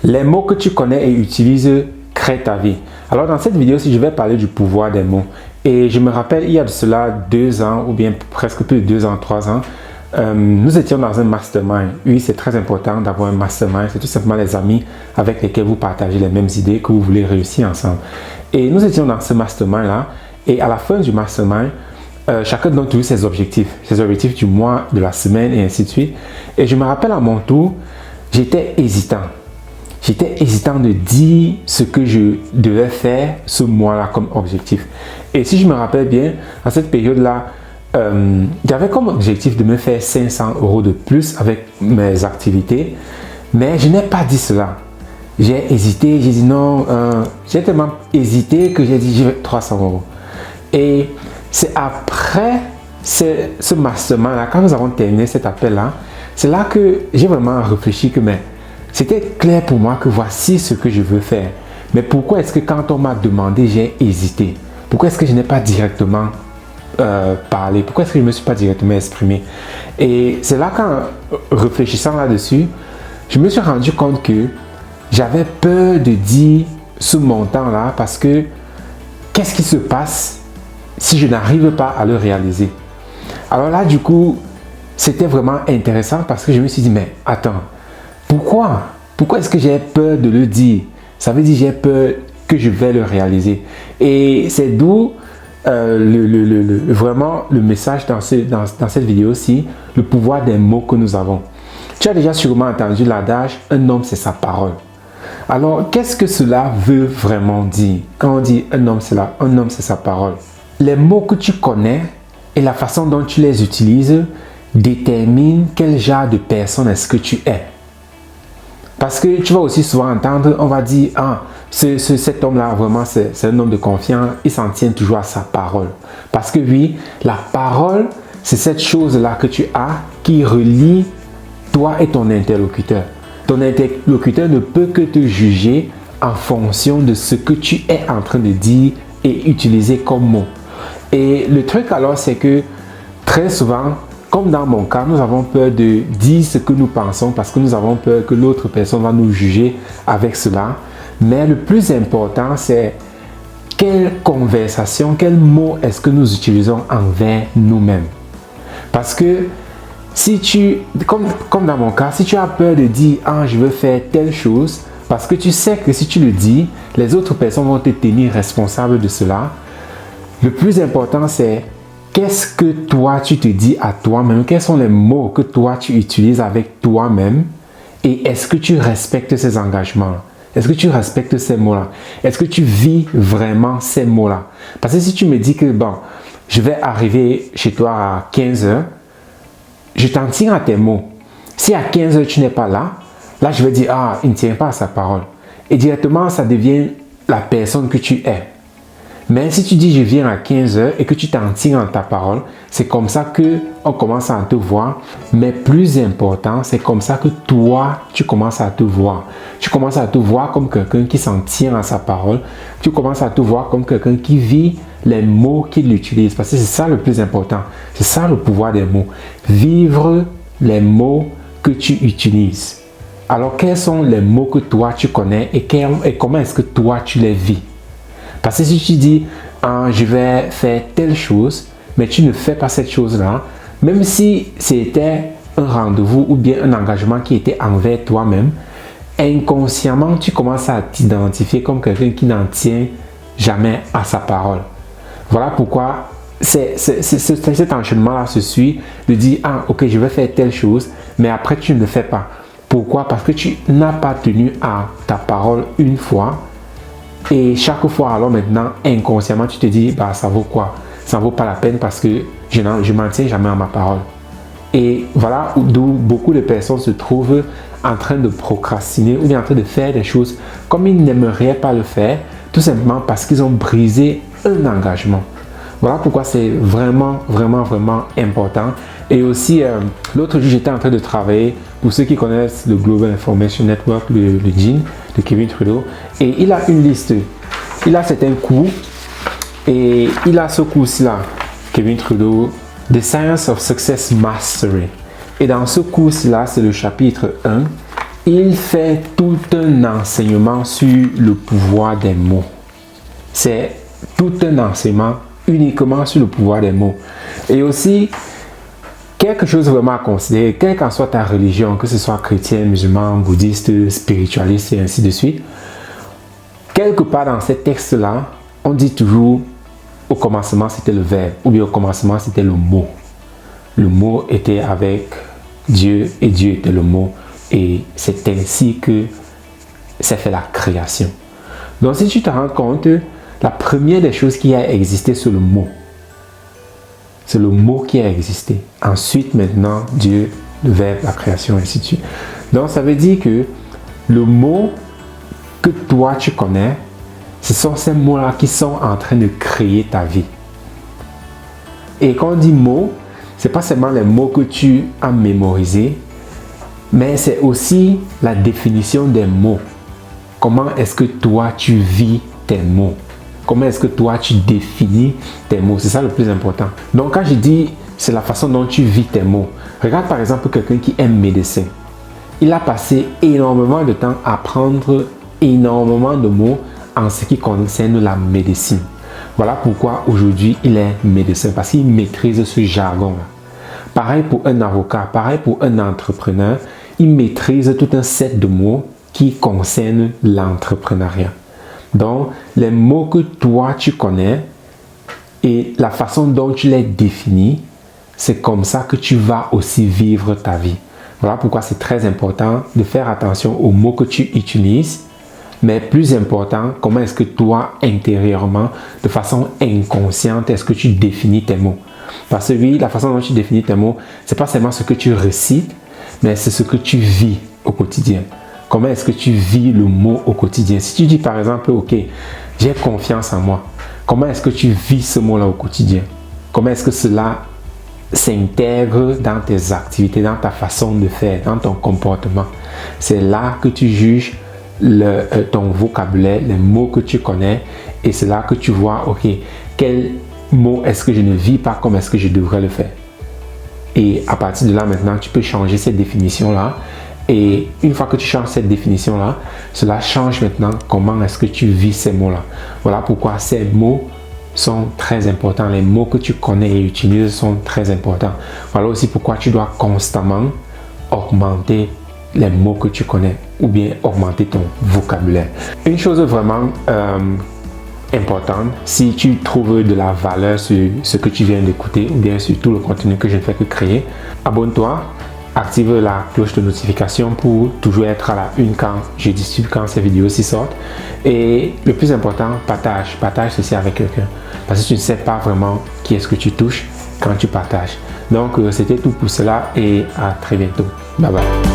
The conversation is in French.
Les mots que tu connais et utilises créent ta vie. Alors dans cette vidéo, je vais parler du pouvoir des mots. Et je me rappelle, il y a de cela 2 ans, ou bien presque plus de 2 ans, 3 ans, nous étions dans un mastermind. Oui, c'est très important d'avoir un mastermind. C'est tout simplement les amis avec lesquels vous partagez les mêmes idées que vous voulez réussir ensemble. Et nous étions dans ce mastermind-là. Et à la fin du mastermind, chacun d'entre nous ses objectifs du mois, de la semaine et ainsi de suite. Et je me rappelle à mon tour, j'étais hésitant. J'étais hésitant de dire ce que je devais faire ce mois-là comme objectif. Et si je me rappelle bien, à cette période-là, j'avais comme objectif de me faire 500 € de plus avec mes activités, mais je n'ai pas dit cela. J'ai hésité, j'ai dit non, j'ai tellement hésité que j'ai dit je vais 300 €. Et c'est après ce mastermind-là, quand nous avons terminé cet appel-là, c'est là que j'ai vraiment réfléchi que c'était clair pour moi que voici ce que je veux faire. Mais pourquoi est-ce que quand on m'a demandé, j'ai hésité? Pourquoi est-ce que je n'ai pas directement parlé? Pourquoi est-ce que je ne me suis pas directement exprimé? Et c'est là qu'en réfléchissant là-dessus, je me suis rendu compte que j'avais peur de dire ce montant-là parce que qu'est-ce qui se passe si je n'arrive pas à le réaliser? Alors là, du coup, c'était vraiment intéressant parce que je me suis dit, mais attends, pourquoi est-ce que j'ai peur de le dire? Ça veut dire j'ai peur que je vais le réaliser. Et c'est d'où vraiment le message dans cette vidéo-ci, le pouvoir des mots que nous avons. Tu as déjà sûrement entendu l'adage, un homme c'est sa parole. Alors, qu'est-ce que cela veut vraiment dire? Quand on dit un homme c'est sa parole. Les mots que tu connais et la façon dont tu les utilises déterminent quel genre de personne est-ce que tu es. Parce que tu vas aussi souvent entendre, on va dire, cet homme-là, vraiment, c'est un homme de confiance, il s'en tient toujours à sa parole. Parce que oui, la parole, c'est cette chose-là que tu as qui relie toi et ton interlocuteur. Ton interlocuteur ne peut que te juger en fonction de ce que tu es en train de dire et utiliser comme mot. Et le truc alors, c'est que très souvent, comme dans mon cas, nous avons peur de dire ce que nous pensons parce que nous avons peur que l'autre personne va nous juger avec cela. Mais le plus important, c'est quelle conversation, quel mot est-ce que nous utilisons envers nous-mêmes. Parce que si comme dans mon cas, si tu as peur de dire « je veux faire telle chose », parce que tu sais que si tu le dis, les autres personnes vont te tenir responsable de cela. Le plus important, c'est qu'est-ce que toi, tu te dis à toi-même? Quels sont les mots que toi, tu utilises avec toi-même? Et est-ce que tu respectes ces engagements? Est-ce que tu respectes ces mots-là? Est-ce que tu vis vraiment ces mots-là? Parce que si tu me dis que, je vais arriver chez toi à 15 h, je t'en tiens à tes mots. Si à 15 h, tu n'es pas là, je vais dire, il ne tient pas à sa parole. Et directement, ça devient la personne que tu es. Mais si tu dis je viens à 15 h et que tu t'en tiens en ta parole, c'est comme ça qu'on commence à te voir. Mais plus important, c'est comme ça que toi, tu commences à te voir. Tu commences à te voir comme quelqu'un qui s'en tient à sa parole. Tu commences à te voir comme quelqu'un qui vit les mots qu'il utilise. Parce que c'est ça le plus important. C'est ça le pouvoir des mots. Vivre les mots que tu utilises. Alors, quels sont les mots que toi, tu connais et comment est-ce que toi, tu les vis? Parce que si tu dis, je vais faire telle chose, mais tu ne fais pas cette chose-là, même si c'était un rendez-vous ou bien un engagement qui était envers toi-même, inconsciemment, tu commences à t'identifier comme quelqu'un qui n'en tient jamais à sa parole. Voilà pourquoi cet enchaînement-là se suit de dire, ok, je vais faire telle chose, mais après tu ne le fais pas. Pourquoi? Parce que tu n'as pas tenu à ta parole une fois. Et chaque fois, alors maintenant, inconsciemment, tu te dis, ça vaut quoi? Ça ne vaut pas la peine parce que je ne m'en tiens jamais à ma parole. Et voilà d'où beaucoup de personnes se trouvent en train de procrastiner ou bien en train de faire des choses comme ils n'aimeraient pas le faire, tout simplement parce qu'ils ont brisé un engagement. Voilà pourquoi c'est vraiment, vraiment, vraiment important. Et aussi, l'autre jour, j'étais en train de travailler, pour ceux qui connaissent le Global Information Network, le GIN, de Kevin Trudeau. Et il a une liste. Il a certains cours. Et il a ce cours-là, Kevin Trudeau, The Science of Success Mastery. Et dans ce cours-là, c'est le chapitre 1. il fait tout un enseignement sur le pouvoir des mots. C'est tout un enseignement uniquement sur le pouvoir des mots. Et aussi, quelque chose vraiment à considérer, quelle qu'en soit ta religion, que ce soit chrétien, musulman, bouddhiste, spiritualiste et ainsi de suite, quelque part dans ces textes-là, on dit toujours au commencement c'était le verbe, ou bien au commencement c'était le mot. Le mot était avec Dieu et Dieu était le mot. Et c'est ainsi que s'est fait la création. Donc si tu te rends compte, la première des choses qui a existé, c'est le mot. C'est le mot qui a existé. Ensuite, maintenant, Dieu, le verbe, la création, ainsi de suite. Donc ça veut dire que le mot que toi tu connais, ce sont ces mots-là qui sont en train de créer ta vie. Et quand on dit mots, ce n'est pas seulement les mots que tu as mémorisés, mais c'est aussi la définition des mots. Comment est-ce que toi tu vis tes mots? Comment est-ce que toi tu définis tes mots? C'est ça le plus important. Donc quand je dis c'est la façon dont tu vis tes mots, regarde par exemple quelqu'un qui est médecin. Il a passé énormément de temps à apprendre énormément de mots en ce qui concerne la médecine. Voilà pourquoi aujourd'hui il est médecin, parce qu'il maîtrise ce jargon-là. Pareil pour un avocat, pareil pour un entrepreneur, il maîtrise tout un set de mots qui concernent l'entrepreneuriat. Donc, les mots que toi tu connais et la façon dont tu les définis, c'est comme ça que tu vas aussi vivre ta vie. Voilà pourquoi c'est très important de faire attention aux mots que tu utilises, mais plus important, comment est-ce que toi, intérieurement, de façon inconsciente, est-ce que tu définis tes mots. Parce que oui, la façon dont tu définis tes mots, c'est pas seulement ce que tu récites, mais c'est ce que tu vis au quotidien. Comment est-ce que tu vis le mot au quotidien? Si tu dis par exemple, ok, j'ai confiance en moi, comment est-ce que tu vis ce mot-là au quotidien? Comment est-ce que cela s'intègre dans tes activités, dans ta façon de faire, dans ton comportement? C'est là que tu juges ton vocabulaire, les mots que tu connais, et c'est là que tu vois, ok, quel mot est-ce que je ne vis pas comme est-ce que je devrais le faire? Et à partir de là, maintenant, tu peux changer cette définition-là. Et une fois que tu changes cette définition-là, cela change maintenant comment est-ce que tu vis ces mots-là. Voilà pourquoi ces mots sont très importants. Les mots que tu connais et utilises sont très importants. Voilà aussi pourquoi tu dois constamment augmenter les mots que tu connais ou bien augmenter ton vocabulaire. Une chose vraiment importante, si tu trouves de la valeur sur ce que tu viens d'écouter ou bien sur tout le contenu que je ne fais que créer, abonne-toi, active la cloche de notification pour toujours être à la une quand je distribue, quand ces vidéos s'y sortent. Et le plus important, partage ceci avec quelqu'un, parce que tu ne sais pas vraiment qui est-ce que tu touches quand tu partages. Donc c'était tout pour cela et à très bientôt. Bye bye.